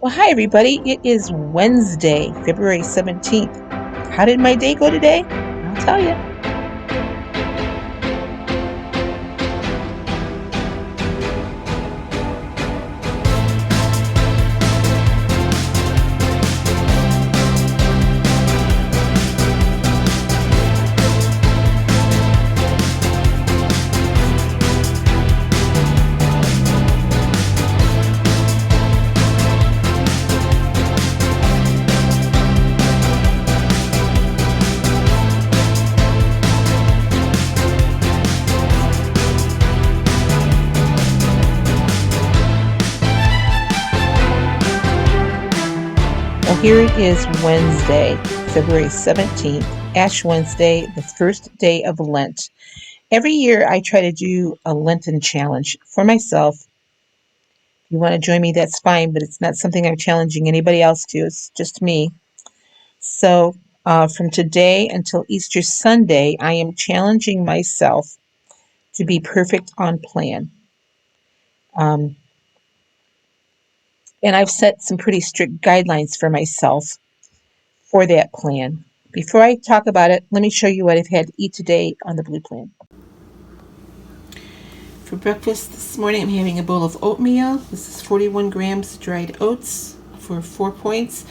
Well, hi everybody. It is Wednesday, February 17th. How did my day go today? I'll tell you. Well, here it is Wednesday, February 17th, Ash Wednesday, the first day of Lent. Every year I try to do a Lenten challenge for myself. If you want to join me, that's fine, but it's not something I'm challenging anybody else to. It's just me. So from today until Easter Sunday, I am challenging myself to be perfect on plan. Um, and I've set some pretty strict guidelines for myself for that plan. Before I talk about it, let me show you what I've had to eat today on the blue plan. For breakfast this morning, I'm having a bowl of oatmeal. This is 41 grams dried oats for 4 points.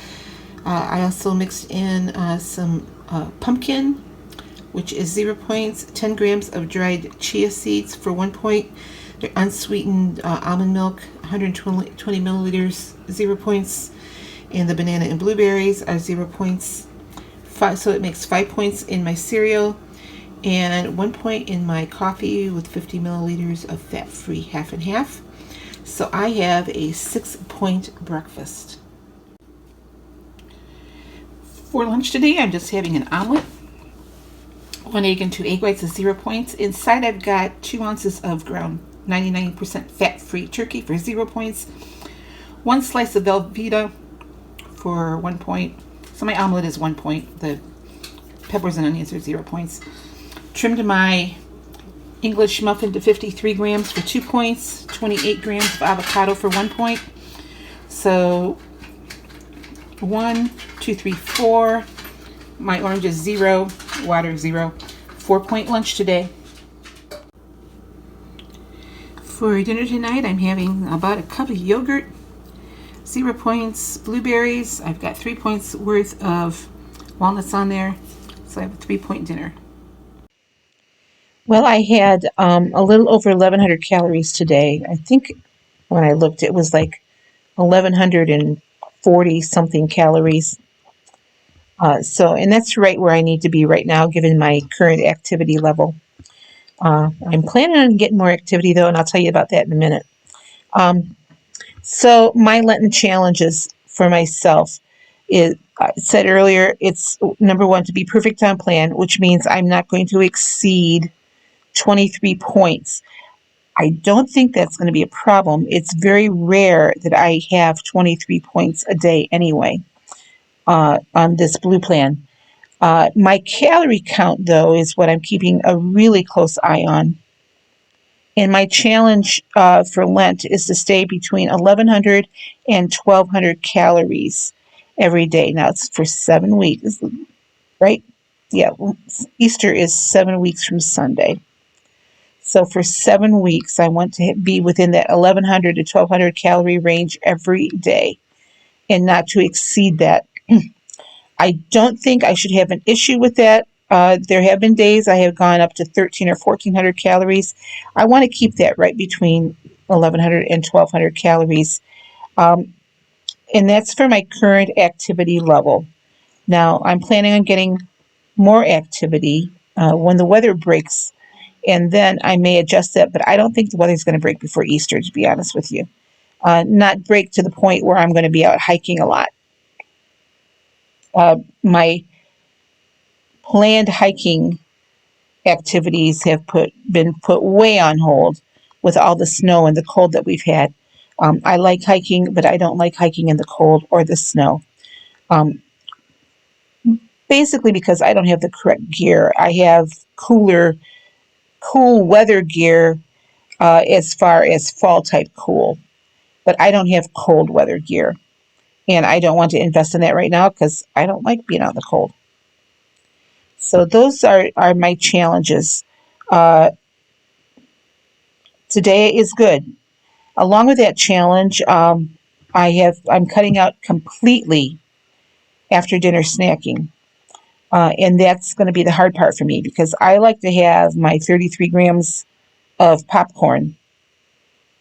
I also mixed in some pumpkin, which is 0 points, 10 grams of dried chia seeds for 1 point. They're unsweetened almond milk, 120 milliliters, 0 points. And the banana and blueberries are 0 points. So it makes 5 points in my cereal and 1 point in my coffee with 50 milliliters of fat-free half and half. So I have a 6-point breakfast. For lunch today, I'm just having an omelet. 1 egg and 2 egg whites is 0 points. Inside I've got 2 ounces of ground 99% fat-free turkey for 0 points. 1 slice of Velveeta for 1 point. So my omelet is 1 point. The peppers and onions are 0 points. Trimmed my English muffin to 53 grams for 2 points. 28 grams of avocado for 1 point. So 1, 2, 3, 4. My orange is 0. Water 0. 4-point lunch today. For dinner tonight, I'm having about a cup of yogurt, 0 points, blueberries. I've got 3 points worth of walnuts on there, so I have a 3-point dinner. Well, I had a little over 1,100 calories today. I think when I looked, it was like 1,140 something calories. And that's right where I need to be right now, given my current activity level. I'm planning on getting more activity, though, and I'll tell you about that in a minute. So my Lenten challenges for myself is, I said earlier, it's number 1, to be perfect on plan, which means I'm not going to exceed 23 points. I don't think that's going to be a problem. It's very rare that I have 23 points a day anyway on this blue plan. My calorie count, though, is what I'm keeping a really close eye on. And my challenge for Lent is to stay between 1,100 and 1,200 calories every day. Now, it's for 7 weeks, right? Yeah, Easter is 7 weeks from Sunday. So for 7 weeks, I want to be within that 1,100 to 1,200 calorie range every day and not to exceed that. I don't think I should have an issue with that. There have been days I have gone up to 1,300 or 1,400 calories. I want to keep that right between 1,100 and 1,200 calories. And that's for my current activity level. Now, I'm planning on getting more activity when the weather breaks, and then I may adjust that, but I don't think the weather's going to break before Easter, to be honest with you. Not break to the point where I'm going to be out hiking a lot. My planned hiking activities have been put way on hold with all the snow and the cold that we've had. I like hiking, but I don't like hiking in the cold or the snow. Basically because I don't have the correct gear. I have cool weather gear as far as fall type cool, but I don't have cold weather gear. And I don't want to invest in that right now because I don't like being out in the cold. So those are my challenges. Uh, Today is good. Along with that challenge, I'm cutting out completely after dinner snacking. And that's going to be the hard part for me because I like to have my 33 grams of popcorn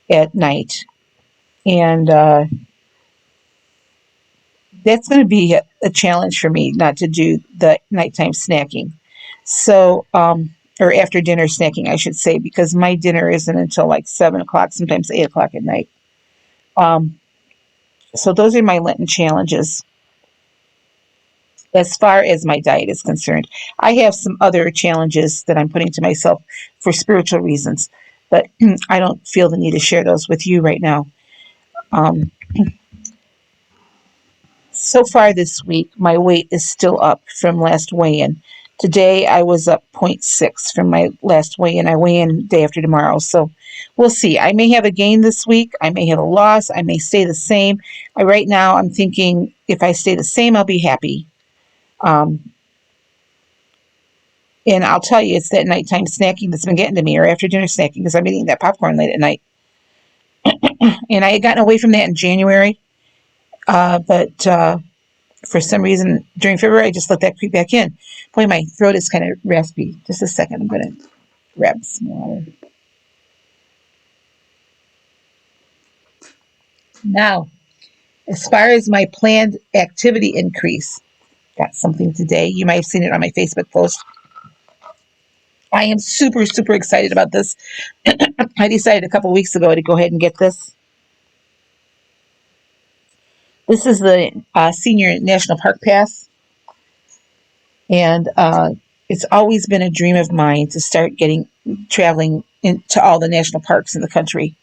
at night. And that's going to be a challenge for me not to do the nighttime snacking. So, or after dinner snacking, I should say, because my dinner isn't until like 7 o'clock, sometimes 8 o'clock at night. Um, so those are my Lenten challenges as far as my diet is concerned. I have some other challenges that I'm putting to myself for spiritual reasons, but I don't feel the need to share those with you right now. Um, So far this week, my weight is still up from last weigh-in. Today, I was up 0.6 from my last weigh-in. I weigh in day after tomorrow, so we'll see. I may have a gain this week. I may have a loss. I may stay the same. Right now, I'm thinking if I stay the same, I'll be happy. Um, and I'll tell you, it's that nighttime snacking that's been getting to me, or after dinner snacking, because I've been eating that popcorn late at night. And I had gotten away from that in January, but for some reason during February, I just let that creep back in. Boy, my throat is kind of raspy. Just a second. I'm going to grab some water. Now, as far as my planned activity increase, got something today. You might have seen it on my Facebook post. I am super, super excited about this. I decided a couple weeks ago to go ahead and get this. This is the Senior National Park Pass. And it's always been a dream of mine to start traveling into all the national parks in the country.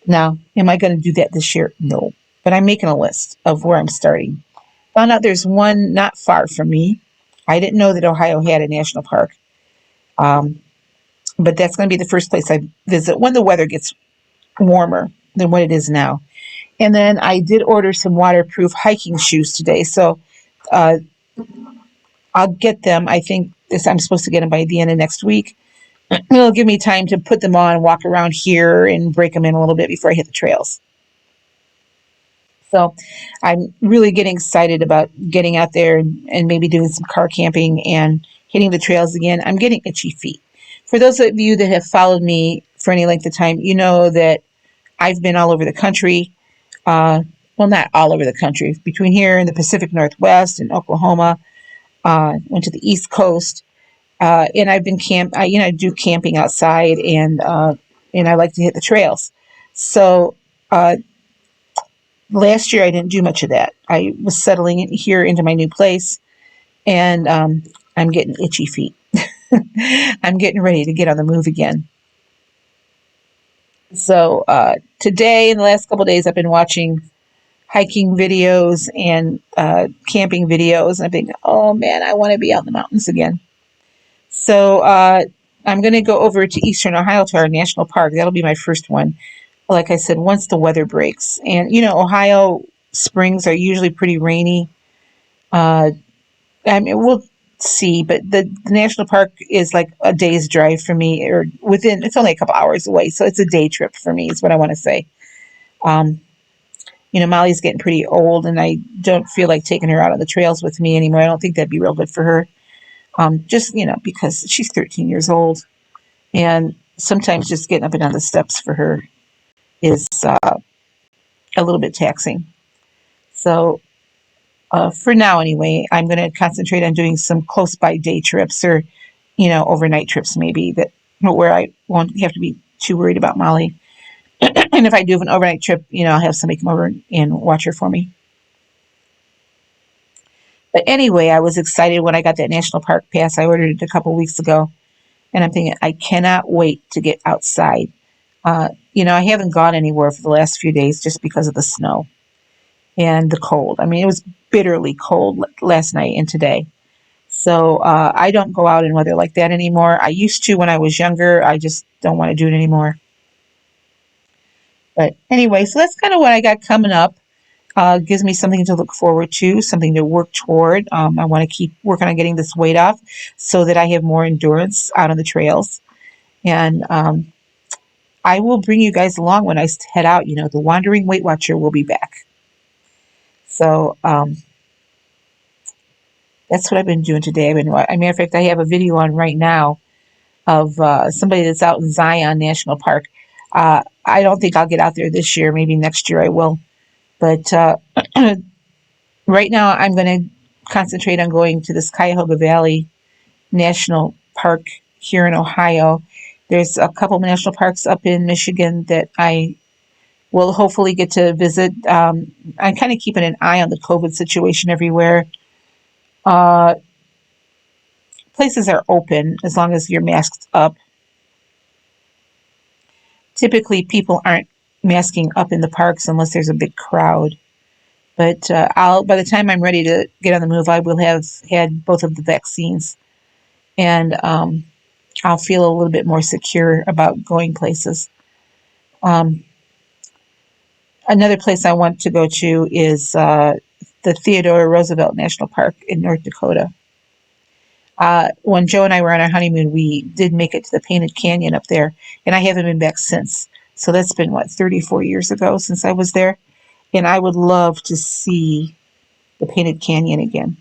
Now, am I going to do that this year? No. But I'm making a list of where I'm starting. Found out there's one not far from me. I didn't know that Ohio had a national park. But that's going to be the first place I visit when the weather gets warmer than what it is now. And then I did order some waterproof hiking shoes today. So uh, I'll get them. I think I'm supposed to get them by the end of next week. It'll give me time to put them on, walk around here, and break them in a little bit before I hit the trails. So I'm really getting excited about getting out there and maybe doing some car camping and hitting the trails again. I'm getting itchy feet. For those of you that have followed me for any length of time, you know that I've been all over the country. Well, not all over the country. Between here and the Pacific Northwest and Oklahoma, went to the East Coast, and I've been I do camping outside, and I like to hit the trails. So last year I didn't do much of that. I was settling in here into my new place, and I'm getting itchy feet. I'm getting ready to get on the move again. So today, in the last couple of days, I've been watching hiking videos and camping videos, and I'm thinking, oh man, I want to be out in the mountains again. So I'm going to go over to Eastern Ohio to our national park. That'll be my first one. Like I said, once the weather breaks. And, Ohio springs are usually pretty rainy. I mean, we'll see, but the national park is like a day's drive for me, or it's only a couple hours away. So it's a day trip for me, is what I want to say. Molly's getting pretty old, and I don't feel like taking her out on the trails with me anymore. I don't think that'd be real good for her. Just, because she's 13 years old, and sometimes just getting up and down the steps for her is a little bit taxing. So for now, anyway, I'm going to concentrate on doing some close by day trips, or, overnight trips maybe, where I won't have to be too worried about Molly. And if I do have an overnight trip, I'll have somebody come over and watch her for me. But anyway, I was excited when I got that national park pass. I ordered it a couple weeks ago, and I'm thinking, I cannot wait to get outside. I haven't gone anywhere for the last few days just because of the snow and the cold. I mean, it was bitterly cold last night and today. So I don't go out in weather like that anymore. I used to when I was younger. I just don't want to do it anymore. But anyway, so that's kind of what I got coming up. Gives me something to look forward to, something to work toward. I want to keep working on getting this weight off so that I have more endurance out on the trails. And I will bring you guys along when I head out. The Wandering Weight Watcher will be back. So that's what I've been doing today. As a matter of fact, I have a video on right now of somebody that's out in Zion National Park. I don't think I'll get out there this year. Maybe next year I will. But right now I'm going to concentrate on going to this Cuyahoga Valley National Park here in Ohio. There's a couple of national parks up in Michigan that I will hopefully get to visit. I'm kind of keeping an eye on the COVID situation everywhere. Places are open as long as you're masked up. Typically, people aren't masking up in the parks unless there's a big crowd. But by the time I'm ready to get on the move, I will have had both of the vaccines, and I'll feel a little bit more secure about going places. Another place I want to go to is the Theodore Roosevelt National Park in North Dakota. When Joe and I were on our honeymoon, we did make it to the Painted Canyon up there, and I haven't been back since. So that's been, 34 years ago since I was there, and I would love to see the Painted Canyon again.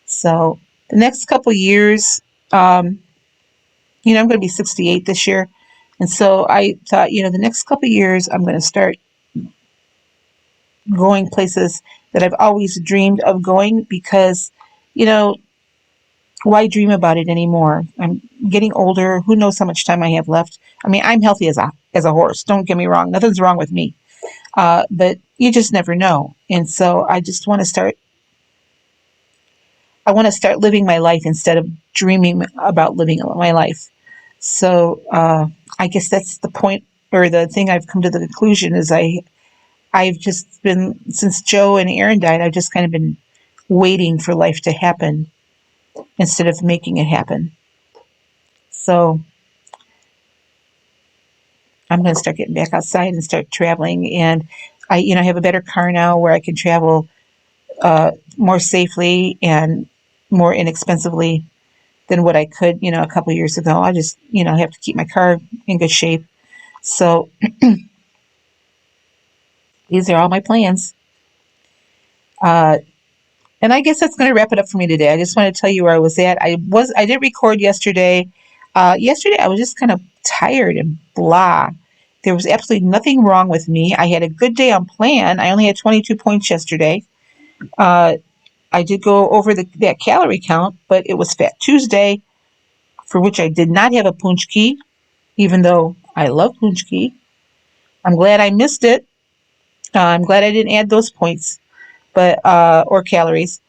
So the next couple years, I'm going to be 68 this year, and so I thought, the next couple years, I'm going to start going places that I've always dreamed of going because, why dream about it anymore? I'm getting older. Who knows how much time I have left? I'm healthy as a horse. Don't get me wrong. Nothing's wrong with me. But you just never know. And so I just want to start. I want to start living my life instead of dreaming about living my life. So I guess that's the point, or the thing I've come to the conclusion is I've just been, since Joe and Aaron died, I've just kind of been waiting for life to happen instead of making it happen. So I'm going to start getting back outside and start traveling. And I have a better car now where I can travel more safely and more inexpensively than what I could, a couple of years ago. I just, have to keep my car in good shape. So these are all my plans. And I guess that's going to wrap it up for me today. I just want to tell you where I was at. I did record yesterday. Yesterday I was just kind of tired and blah. There was absolutely nothing wrong with me. I had a good day on plan. I only had 22 points yesterday. I did go over that calorie count, but it was Fat Tuesday, for which I did not have a punchki, even though I love punchki. I'm glad I missed it. I'm glad I didn't add those points, but or calories.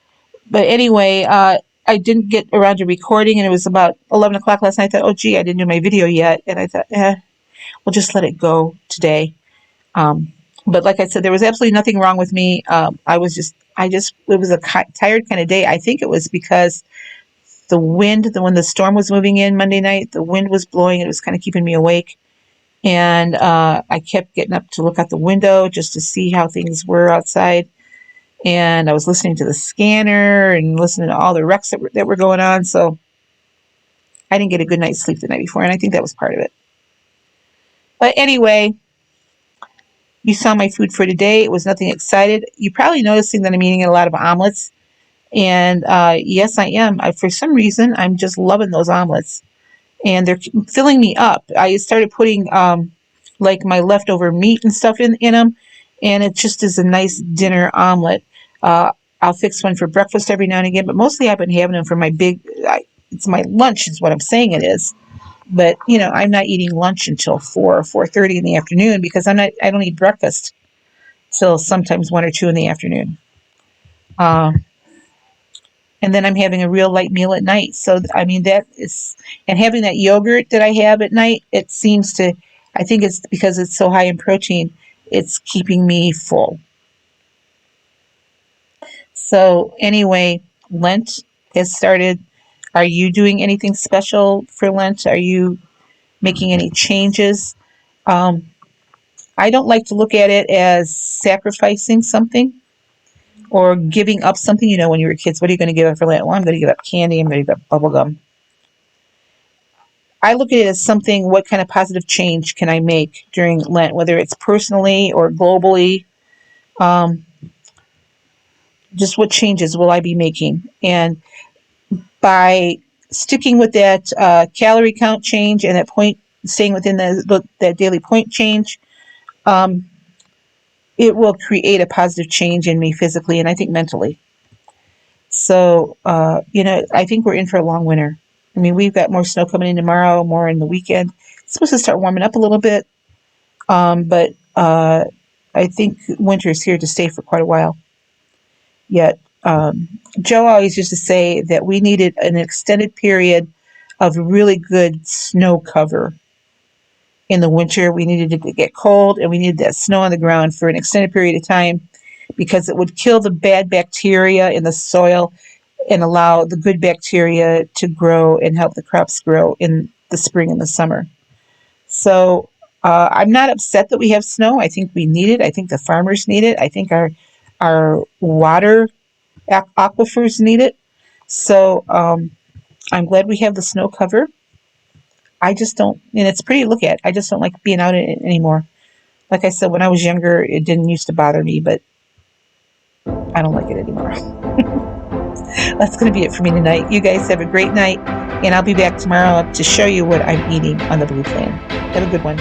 But anyway, I didn't get around to recording, and it was about 11 o'clock last night. I thought, oh, gee, I didn't do my video yet. And I thought, we'll just let it go today. But like I said, there was absolutely nothing wrong with me. It was a tired kind of day. I think it was because the wind, when the storm was moving in Monday night, the wind was blowing. It was kind of keeping me awake. And I kept getting up to look out the window just to see how things were outside. And I was listening to the scanner and listening to all the wrecks that were going on. So I didn't get a good night's sleep the night before, and I think that was part of it. But anyway, you saw my food for today. It was nothing excited. You're probably noticing that I'm eating a lot of omelets. And yes, I am. For some reason, I'm just loving those omelets. And they're filling me up. I started putting like my leftover meat and stuff in them. And it just is a nice dinner omelet. I'll fix one for breakfast every now and again, but mostly I've been having them for it's my lunch is what I'm saying it is. But, I'm not eating lunch until 4 or 4:30 in the afternoon because I don't eat breakfast till sometimes 1 or 2 in the afternoon. And then I'm having a real light meal at night. So, that is, and having that yogurt that I have at night, I think it's because it's so high in protein, it's keeping me full. So anyway, Lent has started. Are you doing anything special for Lent? Are you making any changes? I don't like to look at it as sacrificing something. or giving up something. You know, when you were kids, what are you going to give up for Lent? Well, I'm going to give up candy. I'm going to give up bubble gum. I look at it as something, what kind of positive change can I make during Lent, whether it's personally or globally? Um, just what changes will I be making? And by sticking with that calorie count change and that point, staying within that daily point change, um, it will create a positive change in me physically and I think mentally. So, I think we're in for a long winter. I mean, we've got more snow coming in tomorrow, more in the weekend. It's supposed to start warming up a little bit, but I think winter is here to stay for quite a while. Yet, Joe always used to say that we needed an extended period of really good snow cover in the winter. We needed it to get cold, and we needed that snow on the ground for an extended period of time because it would kill the bad bacteria in the soil and allow the good bacteria to grow and help the crops grow in the spring and the summer. So I'm not upset that we have snow. I think we need it. I think the farmers need it. I think our water aquifers need it. So I'm glad we have the snow cover. I just don't, and it's pretty to look at. I just don't like being out in it anymore. Like I said, when I was younger, it didn't used to bother me, but I don't like it anymore. That's going to be it for me tonight. You guys have a great night, and I'll be back tomorrow to show you what I'm eating on the Blue Plan. Have a good one.